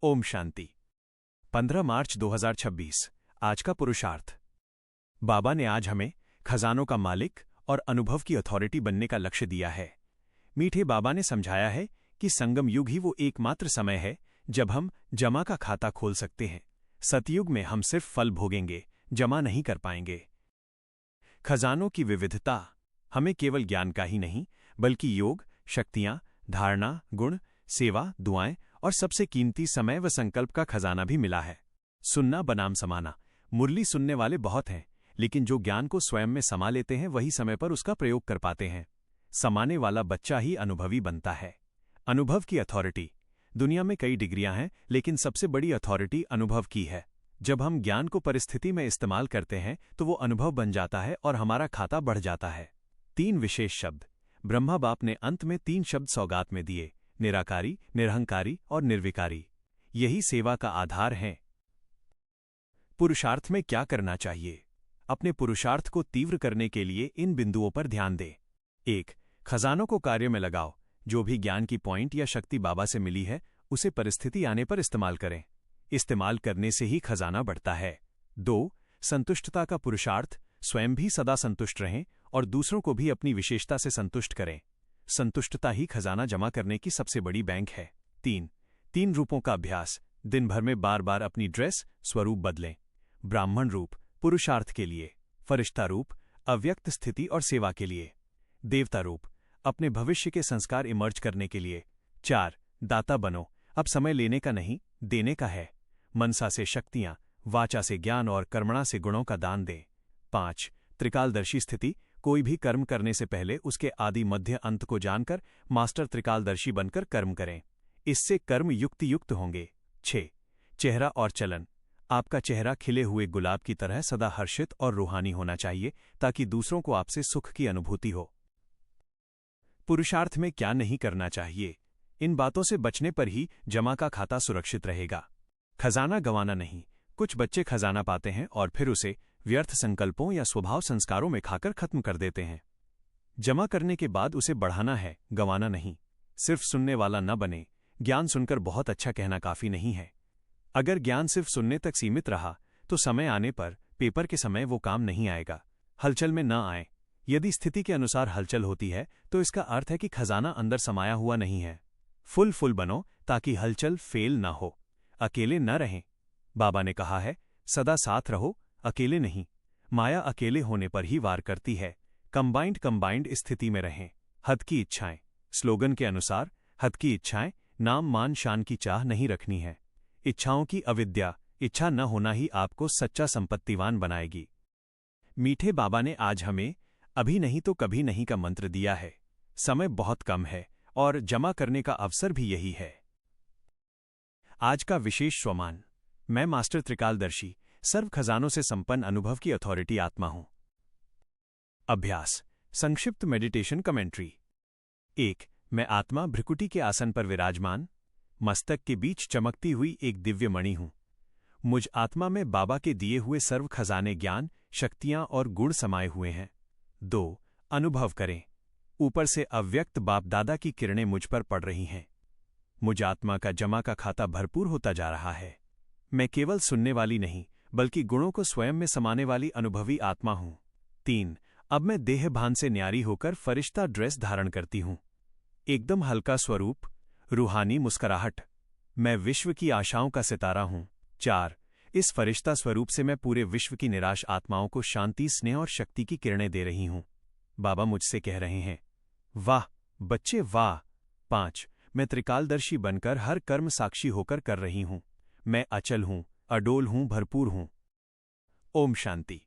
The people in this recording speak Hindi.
ओम शांति। 15 मार्च 2026 आज का पुरुषार्थ। बाबा ने आज हमें खजानों का मालिक और अनुभव की अथॉरिटी बनने का लक्ष्य दिया है। मीठे बाबा ने समझाया है कि संगम युग ही वो एकमात्र समय है जब हम जमा का खाता खोल सकते हैं। सतयुग में हम सिर्फ फल भोगेंगे, जमा नहीं कर पाएंगे। खजानों की विविधता हमें केवल ज्ञान का ही नहीं, बल्कि योग, शक्तियां, धारणा, गुण, सेवा, दुआएं और सबसे कीमती समय व संकल्प का खजाना भी मिला है। सुनना बनाम समाना। मुरली सुनने वाले बहुत हैं, लेकिन जो ज्ञान को स्वयं में समा लेते हैं वही समय पर उसका प्रयोग कर पाते हैं। समाने वाला बच्चा ही अनुभवी बनता है। अनुभव की अथॉरिटी। दुनिया में कई डिग्रियां हैं, लेकिन सबसे बड़ी अथॉरिटी अनुभव की है। जब हम ज्ञान को परिस्थिति में इस्तेमाल करते हैं तो वो अनुभव बन जाता है और हमारा खाता बढ़ जाता है। 3 विशेष शब्द। ब्रह्मा बाप ने अंत में 3 शब्द सौगात में दिए: निराकारी, निरहंकारी और निर्विकारी। यही सेवा का आधार है। पुरुषार्थ में क्या करना चाहिए? अपने पुरुषार्थ को तीव्र करने के लिए इन बिंदुओं पर ध्यान दें। 1. खजानों को कार्य में लगाओ। जो भी ज्ञान की पॉइंट या शक्ति बाबा से मिली है उसे परिस्थिति आने पर इस्तेमाल करें। इस्तेमाल करने से ही खजाना बढ़ता है। 2. संतुष्टता का पुरुषार्थ। स्वयं भी सदा संतुष्ट रहें और दूसरों को भी अपनी विशेषता से संतुष्ट करें। संतुष्टता ही खजाना जमा करने की सबसे बड़ी बैंक है। 3 रूपों का अभ्यास। दिन भर में बार बार अपनी ड्रेस, स्वरूप बदलें। ब्राह्मण रूप पुरुषार्थ के लिए, फरिश्ता रूप अव्यक्त स्थिति और सेवा के लिए, देवता रूप अपने भविष्य के संस्कार इमर्ज करने के लिए। 4 दाता बनो। अब समय लेने का नहीं, देने का है। मनसा से शक्तियां, वाचा से ज्ञान और कर्मणा से गुणों का दान दें। 5 त्रिकालदर्शी स्थिति। कोई भी कर्म करने से पहले उसके आदि मध्य अंत को जानकर मास्टर त्रिकालदर्शी बनकर कर्म करें। इससे कर्म युक्त होंगे। 6 चेहरा और चलन। आपका चेहरा खिले हुए गुलाब की तरह सदा हर्षित और रूहानी होना चाहिए ताकि दूसरों को आपसे सुख की अनुभूति हो। पुरुषार्थ में क्या नहीं करना चाहिए? इन बातों से बचने पर ही जमा का खाता सुरक्षित रहेगा। खजाना गंवाना नहीं। कुछ बच्चे खजाना पाते हैं और फिर उसे व्यर्थ संकल्पों या स्वभाव संस्कारों में खाकर खत्म कर देते हैं। जमा करने के बाद उसे बढ़ाना है, गंवाना नहीं। सिर्फ सुनने वाला न बने। ज्ञान सुनकर बहुत अच्छा कहना काफी नहीं है। अगर ज्ञान सिर्फ सुनने तक सीमित रहा तो समय आने पर पेपर के समय वो काम नहीं आएगा। हलचल में न आए। यदि स्थिति के अनुसार हलचल होती है तो इसका अर्थ है कि खजाना अंदर समाया हुआ नहीं है। फुल बनो ताकि हलचल फेल न हो। अकेले न रहें। बाबा ने कहा है, सदा साथ रहो, अकेले नहीं। माया अकेले होने पर ही वार करती है। कंबाइंड स्थिति में रहें। हद की इच्छाएं। स्लोगन के अनुसार हद की इच्छाएं नाम मान शान की चाह नहीं रखनी है। इच्छाओं की अविद्या, इच्छा न होना ही आपको सच्चा संपत्तिवान बनाएगी। मीठे बाबा ने आज हमें अभी नहीं तो कभी नहीं का मंत्र दिया है। समय बहुत कम है और जमा करने का अवसर भी यही है। आज का विशेष स्वमान। मैं मास्टर त्रिकालदर्शी, सर्व खजानों से संपन्न अनुभव की अथॉरिटी आत्मा हूं। अभ्यास। संक्षिप्त मेडिटेशन कमेंट्री। 1 मैं आत्मा भ्रिकुटी के आसन पर विराजमान, मस्तक के बीच चमकती हुई एक दिव्य मणि हूं। मुझ आत्मा में बाबा के दिए हुए सर्व खजाने ज्ञान, शक्तियां और गुण समाये हुए हैं। 2 अनुभव करें। ऊपर से अव्यक्त बाप दादा की किरणें मुझ पर पड़ रही हैं। मुझ आत्मा का जमा का खाता भरपूर होता जा रहा है। मैं केवल सुनने वाली नहीं, बल्कि गुणों को स्वयं में समाने वाली अनुभवी आत्मा हूं। 3 अब मैं देह भान से न्यारी होकर फरिश्ता ड्रेस धारण करती हूं। एकदम हल्का स्वरूप, रूहानी मुस्कुराहट। मैं विश्व की आशाओं का सितारा हूं। 4 इस फरिश्ता स्वरूप से मैं पूरे विश्व की निराश आत्माओं को शांति, स्नेह और शक्ति की किरणें दे रही हूं। बाबा मुझसे कह रहे हैं, वाह बच्चे वाह। 5 मैं त्रिकालदर्शी बनकर हर कर्म साक्षी होकर कर रही हूं। मैं अचल हूं, अडोल हूं, भरपूर हूं। ओम शांति।